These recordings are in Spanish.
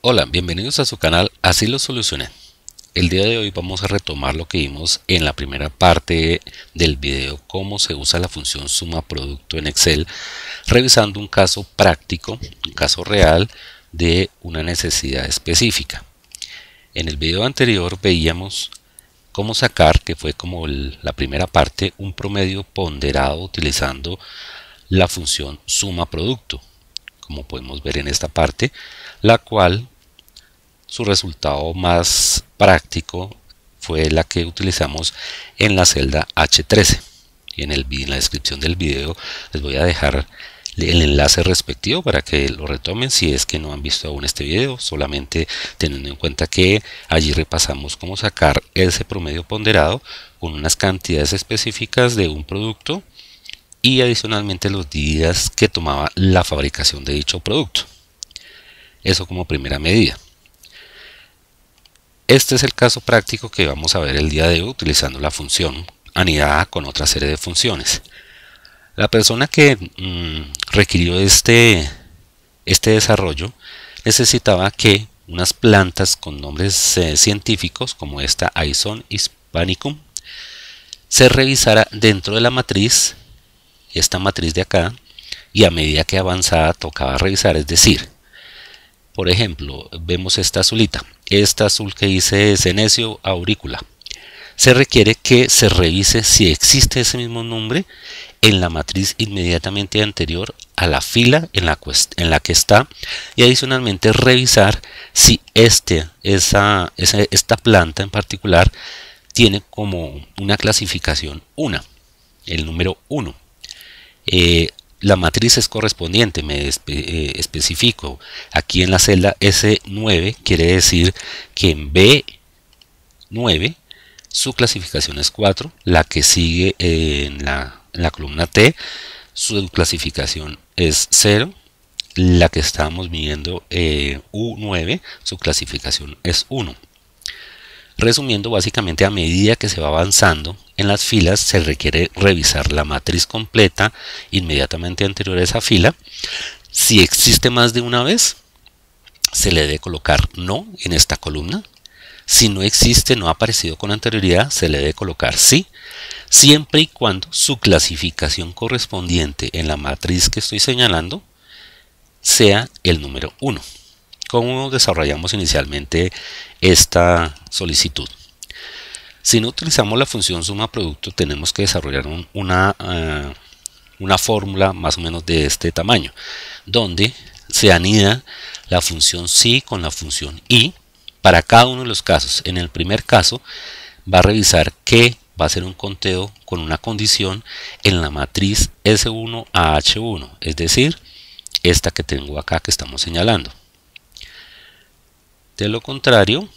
Hola, bienvenidos a su canal Así lo solucioné. El día de hoy vamos a retomar lo que vimos en la primera parte del video, cómo se usa la función suma producto en Excel, revisando un caso práctico, un caso real de una necesidad específica. En el video anterior veíamos cómo sacar, que fue como la primera parte, un promedio ponderado utilizando la función suma producto, como podemos ver en esta parte, la cual su resultado más práctico fue la que utilizamos en la celda H13. Y en la descripción del video les voy a dejar el enlace respectivo para que lo retomen si es que no han visto aún este video, solamente teniendo en cuenta que allí repasamos cómo sacar ese promedio ponderado con unas cantidades específicas de un producto y adicionalmente los días que tomaba la fabricación de dicho producto. Eso como primera medida. Este es el caso práctico que vamos a ver el día de hoy utilizando la función anidada con otra serie de funciones. La persona que requirió este desarrollo necesitaba que unas plantas con nombres científicos como esta Aison hispanicum se revisara dentro de la matriz, esta matriz de acá, y a medida que avanzaba tocaba revisar, es decir, por ejemplo, vemos esta azulita, esta azul que dice Senecio auricula. Se requiere que se revise si existe ese mismo nombre en la matriz inmediatamente anterior a la fila en la que está, y adicionalmente revisar si esta planta en particular tiene como una clasificación 1, el número 1. La matriz es correspondiente, me especifico aquí en la celda S9, quiere decir que en B9 su clasificación es 4, la que sigue en la columna T, su clasificación es 0, la que estábamos midiendo U9, su clasificación es 1. Resumiendo, básicamente a medida que se va avanzando en las filas se requiere revisar la matriz completa inmediatamente anterior a esa fila. Si existe más de una vez, se le debe colocar no en esta columna. Si no existe, no ha aparecido con anterioridad, se le debe colocar sí, siempre y cuando su clasificación correspondiente en la matriz que estoy señalando sea el número 1. ¿Cómo desarrollamos inicialmente esta solicitud? Si no utilizamos la función suma producto, tenemos que desarrollar una fórmula más o menos de este tamaño, donde se anida la función si con la función y para cada uno de los casos. En el primer caso va a revisar que va a hacer un conteo con una condición en la matriz S1 a H1, es decir, esta que tengo acá que estamos señalando. De lo contrario,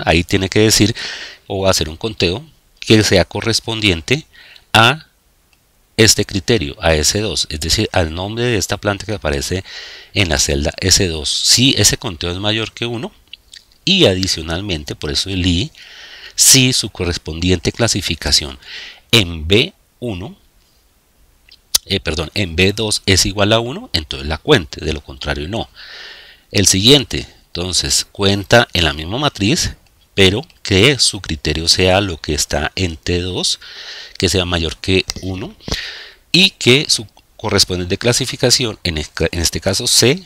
ahí tiene que decir o hacer un conteo que sea correspondiente a este criterio, a S2, es decir, al nombre de esta planta que aparece en la celda S2. Si ese conteo es mayor que 1 y adicionalmente, por eso el I, si su correspondiente clasificación en B1, en B2 es igual a 1, entonces la cuente, de lo contrario no. El siguiente, entonces, cuenta en la misma matriz, pero que su criterio sea lo que está en T2, que sea mayor que 1, y que su correspondiente clasificación, en este caso C,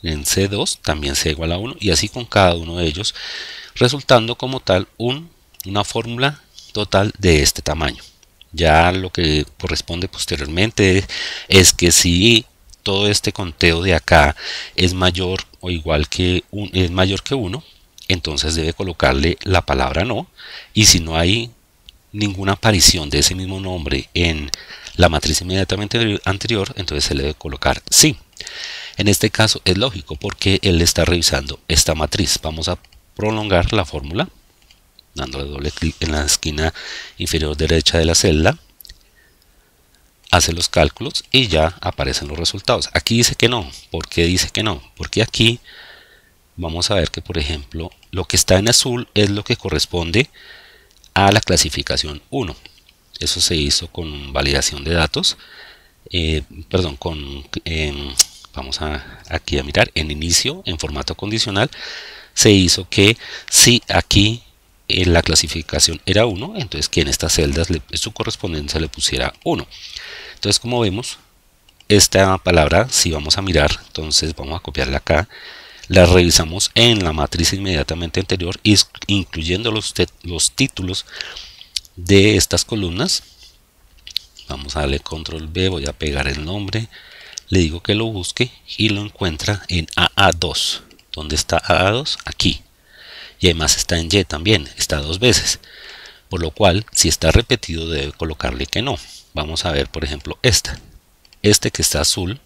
en C2, también sea igual a 1, y así con cada uno de ellos, resultando como tal una fórmula total de este tamaño. Ya lo que corresponde posteriormente es que si todo este conteo de acá es mayor o igual que es mayor que 1, entonces debe colocarle la palabra no, y si no hay ninguna aparición de ese mismo nombre en la matriz inmediatamente anterior, entonces se le debe colocar sí. En este caso es lógico porque él está revisando esta matriz. Vamos a prolongar la fórmula dándole doble clic en la esquina inferior derecha de la celda, hace los cálculos y ya aparecen los resultados. Aquí dice que no. ¿Por qué dice que no? Porque aquí vamos a ver que, por ejemplo, lo que está en azul es lo que corresponde a la clasificación 1. Eso se hizo con validación de datos, perdón, vamos aquí a mirar, en inicio, en formato condicional, se hizo que si aquí la clasificación era 1, entonces que en estas celdas su correspondencia le pusiera 1. Entonces, como vemos, esta palabra, si vamos a mirar, entonces vamos a copiarla acá, la revisamos en la matriz inmediatamente anterior, incluyendo los títulos de estas columnas. Vamos a darle control B, voy a pegar el nombre, le digo que lo busque y lo encuentra en AA2. ¿Dónde está AA2? Aquí. Y además está en Y también, está 2 veces. Por lo cual, si está repetido, debe colocarle que no. Vamos a ver, por ejemplo, este que está azul,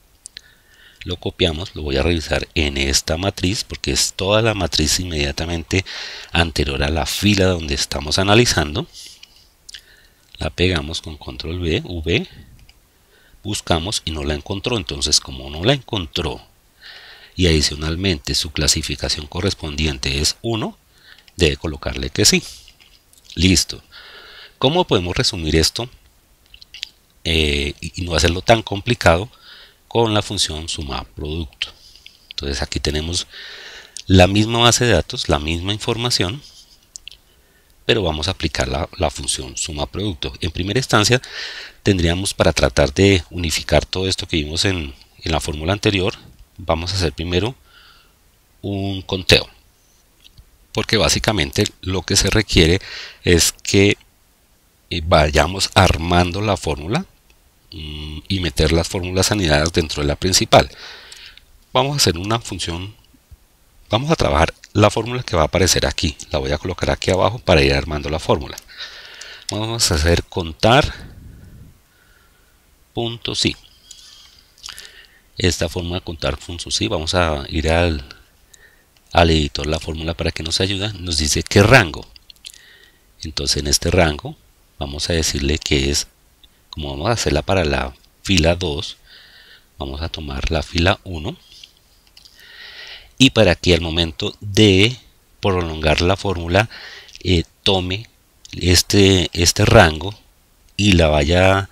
lo copiamos, lo voy a revisar en esta matriz, porque es toda la matriz inmediatamente anterior a la fila donde estamos analizando. La pegamos con control B, V, buscamos y no la encontró. Entonces, como no la encontró y adicionalmente su clasificación correspondiente es 1, debe colocarle que sí. Listo. ¿Cómo podemos resumir esto y no hacerlo tan complicado? Con la función suma producto. Entonces aquí tenemos la misma base de datos, la misma información, pero vamos a aplicar la función suma producto. En primera instancia tendríamos, para tratar de unificar todo esto que vimos en la fórmula anterior, vamos a hacer primero un conteo, porque básicamente lo que se requiere es que vayamos armando la fórmula y meter las fórmulas anidadas dentro de la principal. Vamos a hacer una función, vamos a trabajar la fórmula que va a aparecer aquí, la voy a colocar aquí abajo para ir armando la fórmula. Vamos a hacer contar punto sí. Esta forma de contar punto sí, vamos a ir al editor la fórmula para que nos ayude. Nos dice qué rango. Entonces en este rango vamos a decirle que es, como vamos a hacerla para la fila 2, vamos a tomar la fila 1 y para que al momento de prolongar la fórmula tome este rango y lo vaya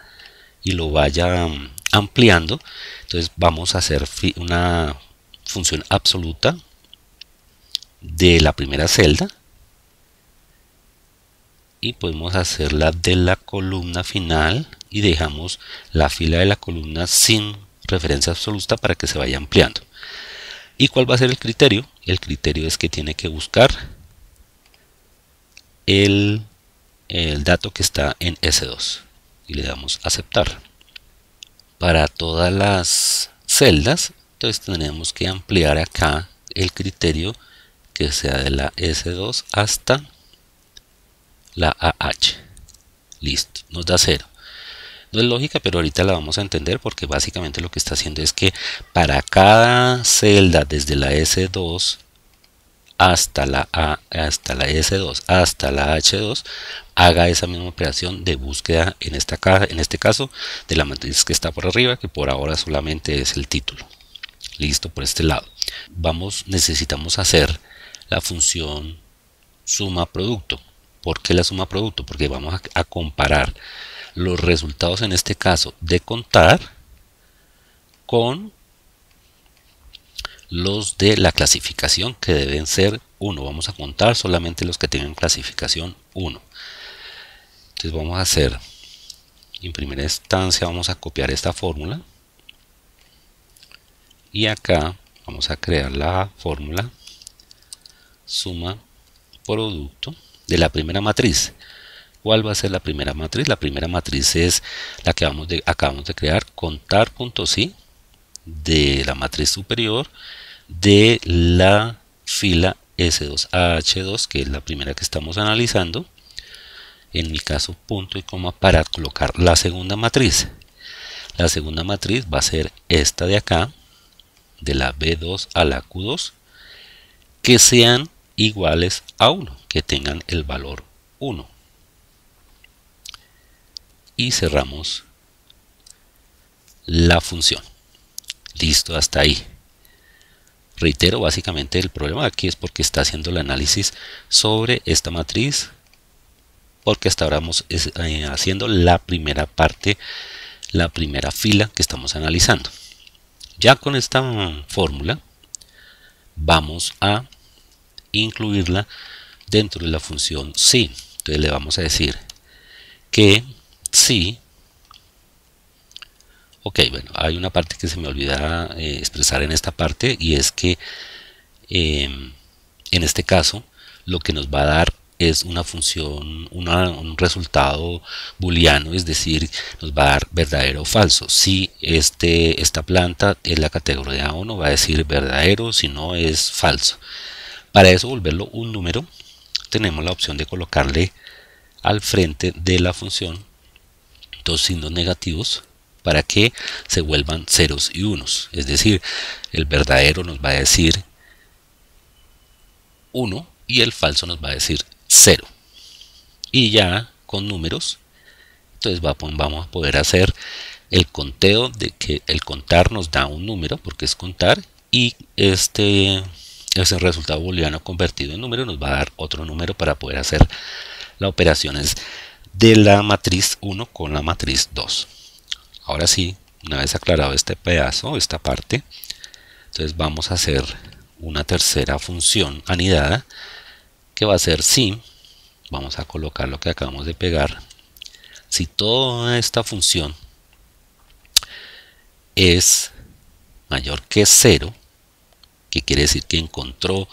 ampliando. Entonces vamos a hacer una función absoluta de la primera celda y podemos hacerla de la columna final y dejamos la fila de la columna sin referencia absoluta para que se vaya ampliando. ¿Y cuál va a ser el criterio? El criterio es que tiene que buscar el dato que está en S2 y le damos a aceptar. Para todas las celdas, entonces tendremos que ampliar acá el criterio que sea de la S2 hasta la AH. Listo, nos da 0. No es lógica, pero ahorita la vamos a entender, porque básicamente lo que está haciendo es que para cada celda desde la S2 hasta la S2 hasta la H2 haga esa misma operación de búsqueda, en este caso de la matriz que está por arriba, que por ahora solamente es el título. Listo, por este lado necesitamos hacer la función suma producto. ¿Por qué la suma producto? Porque vamos a comparar los resultados, en este caso de contar, con los de la clasificación, que deben ser 1. Vamos a contar solamente los que tengan clasificación 1. Entonces vamos a hacer, en primera instancia vamos a copiar esta fórmula y acá vamos a crear la fórmula suma producto de la primera matriz. ¿Cuál va a ser la primera matriz? La primera matriz es la que acabamos de crear, contar.sí, de la matriz superior de la fila S2AH2, que es la primera que estamos analizando. En mi caso, punto y coma para colocar la segunda matriz. La segunda matriz va a ser esta de acá, de la B2 a la Q2, que sean iguales a 1, que tengan el valor 1. Y cerramos la función. Listo, hasta ahí. Reitero, básicamente el problema aquí es porque está haciendo el análisis sobre esta matriz porque hasta ahora vamos haciendo la primera parte, la primera fila que estamos analizando. Ya con esta fórmula vamos a incluirla dentro de la función si. Entonces le vamos a decir que si, ok, bueno, hay una parte que se me olvida expresar en esta parte, y es que en este caso lo que nos va a dar es una función, un resultado booleano, es decir, nos va a dar verdadero o falso. Si esta planta es la categoría 1, va a decir verdadero, si no es falso. Para eso, volverlo un número, tenemos la opción de colocarle al frente de la función dos signos negativos para que se vuelvan ceros y unos. Es decir, el verdadero nos va a decir 1 y el falso nos va a decir 0. Y ya con números, entonces vamos a poder hacer el conteo, de que el contar nos da un número, porque es contar, y ese resultado booleano convertido en número nos va a dar otro número para poder hacer las operaciones de la matriz 1 con la matriz 2. Ahora sí, una vez aclarado este pedazo, esta parte, entonces vamos a hacer una tercera función anidada que va a ser si. Vamos a colocar lo que acabamos de pegar. Si toda esta función es mayor que 0, que quiere decir que encontró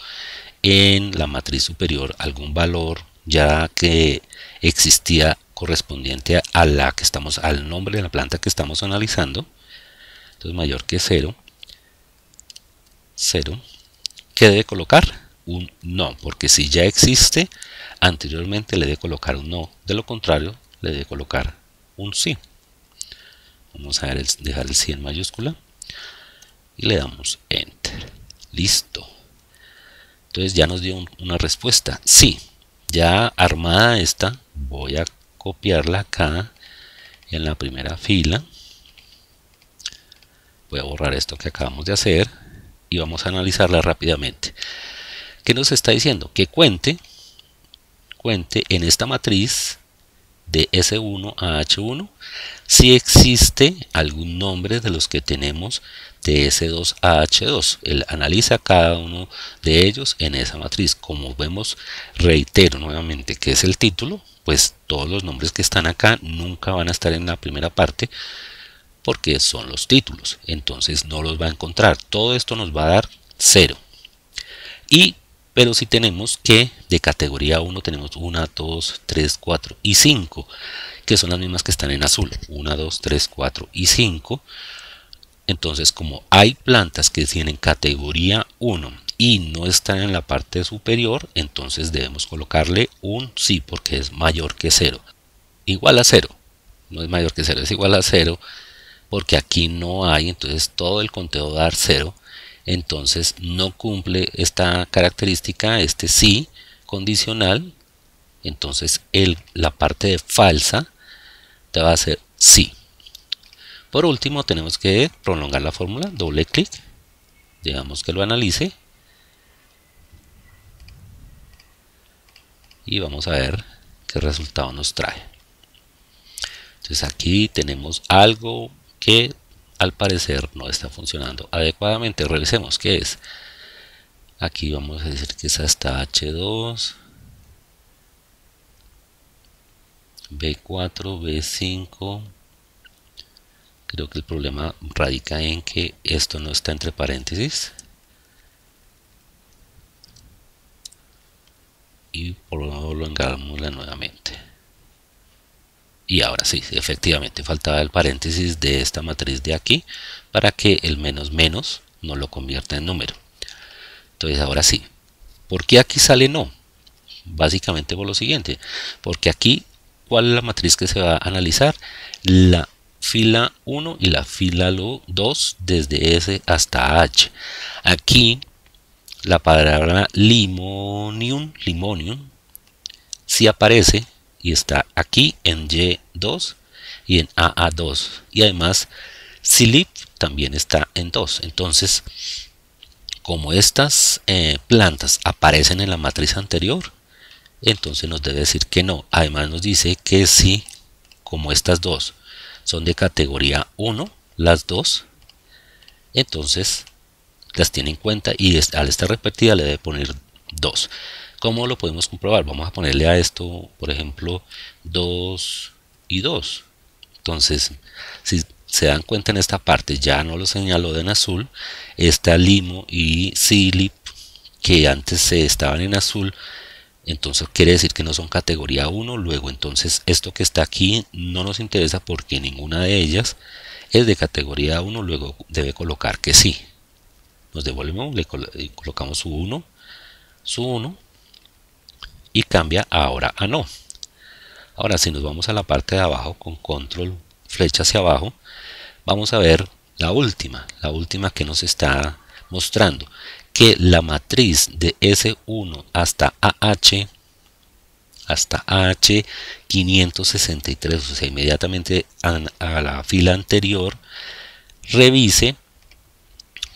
en la matriz superior algún valor ya que existía correspondiente a la que estamos, al nombre de la planta que estamos analizando, entonces mayor que 0, ¿qué debe colocar? Un no, porque si ya existe anteriormente le debe colocar un no, de lo contrario le debe colocar un sí. Vamos a dejar el sí en mayúscula y le damos enter. Listo. Entonces ya nos dio una respuesta sí. Ya armada esta, voy a copiarla acá en la primera fila. Voy a borrar esto que acabamos de hacer y vamos a analizarla rápidamente. ¿Qué nos está diciendo? Que cuente en esta matriz de S1 a H1 si existe algún nombre de los que tenemos de S2 a H2. Él analiza cada uno de ellos en esa matriz. Como vemos, reitero nuevamente que es el título, pues todos los nombres que están acá nunca van a estar en la primera parte porque son los títulos, entonces no los va a encontrar. Todo esto nos va a dar 0. Pero si tenemos que de categoría 1 tenemos 1, 2, 3, 4 y 5, que son las mismas que están en azul, 1, 2, 3, 4 y 5. Entonces, como hay plantas que tienen categoría 1 y no están en la parte superior, entonces debemos colocarle un sí, porque es mayor que 0. Igual a 0, no es mayor que 0, es igual a 0, porque aquí no hay, entonces todo el conteo va a dar 0. Entonces no cumple esta característica, este sí condicional. Entonces la parte de falsa te va a hacer sí. Por último, tenemos que prolongar la fórmula, doble clic, dejamos que lo analice y vamos a ver qué resultado nos trae. Entonces aquí tenemos algo que al parecer no está funcionando adecuadamente. Revisemos qué es. Aquí vamos a decir que es hasta H2, B4, B5. Creo que el problema radica en que esto no está entre paréntesis. Y prolongámosla nuevamente. Y ahora sí, efectivamente faltaba el paréntesis de esta matriz de aquí para que el menos menos no lo convierta en número. Entonces ahora sí, ¿por qué aquí sale no? Básicamente por lo siguiente, porque aquí, ¿cuál es la matriz que se va a analizar? La fila 1 y la fila 2 desde S hasta H. Aquí la palabra limonium sí aparece y está aquí en Y2 y en AA2, y además Silip también está en 2. Entonces, como estas plantas aparecen en la matriz anterior, entonces nos debe decir que no. Además nos dice que si, como estas dos son de categoría 1, las dos, entonces las tiene en cuenta y al estar repetida le debe poner 2. ¿Cómo lo podemos comprobar? Vamos a ponerle a esto, por ejemplo, 2 y 2. Entonces, si se dan cuenta en esta parte, ya no lo señaló en azul, está limo y silip, que antes estaban en azul, entonces quiere decir que no son categoría 1. Luego entonces esto que está aquí no nos interesa porque ninguna de ellas es de categoría 1, luego debe colocar que sí. Nos devolvemos, le colocamos su 1 y cambia ahora a no. Ahora si nos vamos a la parte de abajo con control flecha hacia abajo, vamos a ver la última que nos está mostrando que la matriz de S1 hasta AH 563, o sea, inmediatamente a la fila anterior, revise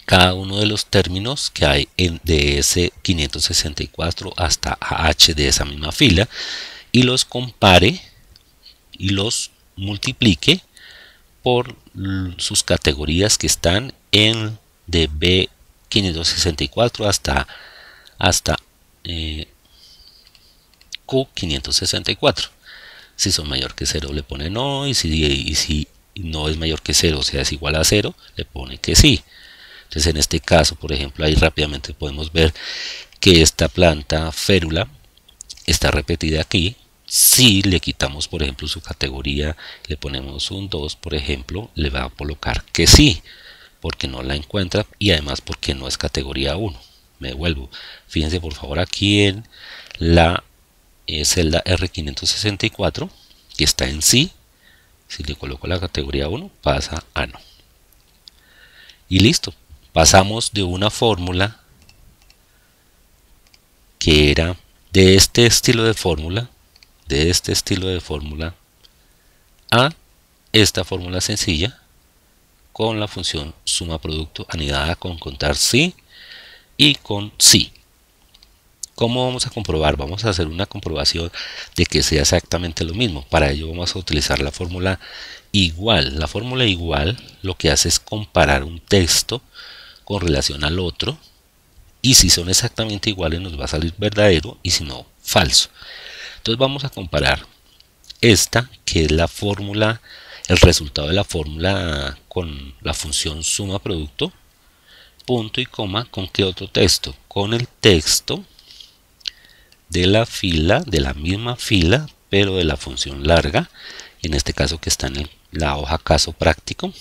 cada uno de los términos que hay de S564 hasta AH de esa misma fila y los compare y los multiplique por sus categorías que están en de B564 hasta Q564. Si son mayor que 0 le pone no, y si no es mayor que 0, o sea es igual a 0, le pone que sí. Entonces en este caso, por ejemplo, ahí rápidamente podemos ver que esta planta férula está repetida aquí. Si le quitamos, por ejemplo, su categoría, le ponemos un 2, por ejemplo, le va a colocar que sí, porque no la encuentra y además porque no es categoría 1. Me devuelvo. Fíjense por favor aquí en la celda R564, que está en sí. Si le coloco la categoría 1, pasa a no. Y listo. Pasamos de una fórmula que era de este estilo de fórmula, a esta fórmula sencilla con la función suma producto anidada con contar sí y con sí. ¿Cómo vamos a comprobar? Vamos a hacer una comprobación de que sea exactamente lo mismo. Para ello vamos a utilizar la fórmula igual. La fórmula igual lo que hace es comparar un texto con relación al otro, y si son exactamente iguales nos va a salir verdadero y si no, falso. Entonces vamos a comparar esta, que es la fórmula, el resultado de la fórmula con la función suma producto, punto y coma, ¿con qué otro texto? Con el texto de la fila, de la misma fila, pero de la función larga, en este caso que está en la hoja caso práctico.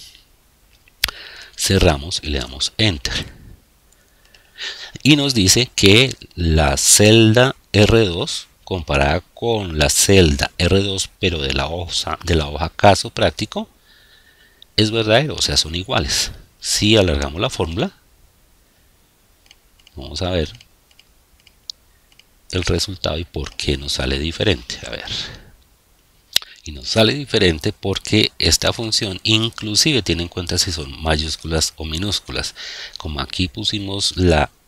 Cerramos y le damos enter y nos dice que la celda R2 comparada con la celda R2 pero de la hoja caso práctico es verdadero, o sea son iguales. Si alargamos la fórmula, vamos a ver el resultado y por qué nos sale diferente. A ver, y nos sale diferente porque esta función inclusive tiene en cuenta si son mayúsculas o minúsculas. Como aquí pusimos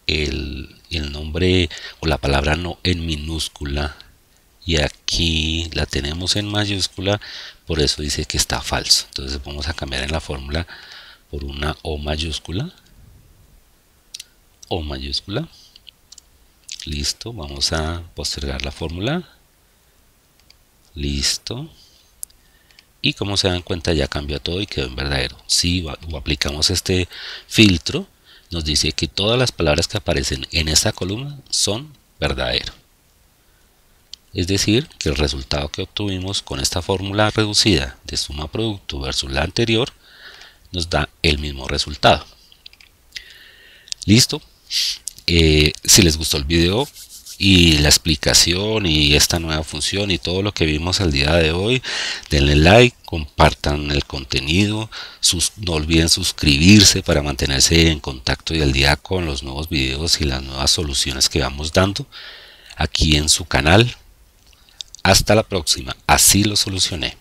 el nombre o la palabra no en minúscula y aquí la tenemos en mayúscula, por eso dice que está falso. Entonces vamos a cambiar en la fórmula por una O mayúscula. Listo, vamos a postergar la fórmula. Listo. Y como se dan cuenta ya cambió todo y quedó en verdadero. Si aplicamos este filtro, nos dice que todas las palabras que aparecen en esta columna son verdadero. Es decir, que el resultado que obtuvimos con esta fórmula reducida de suma producto versus la anterior nos da el mismo resultado. Listo. Si les gustó el video y la explicación y esta nueva función y todo lo que vimos el día de hoy, denle like, compartan el contenido, no olviden suscribirse para mantenerse en contacto y al día con los nuevos videos y las nuevas soluciones que vamos dando aquí en su canal. Hasta la próxima, así lo solucioné.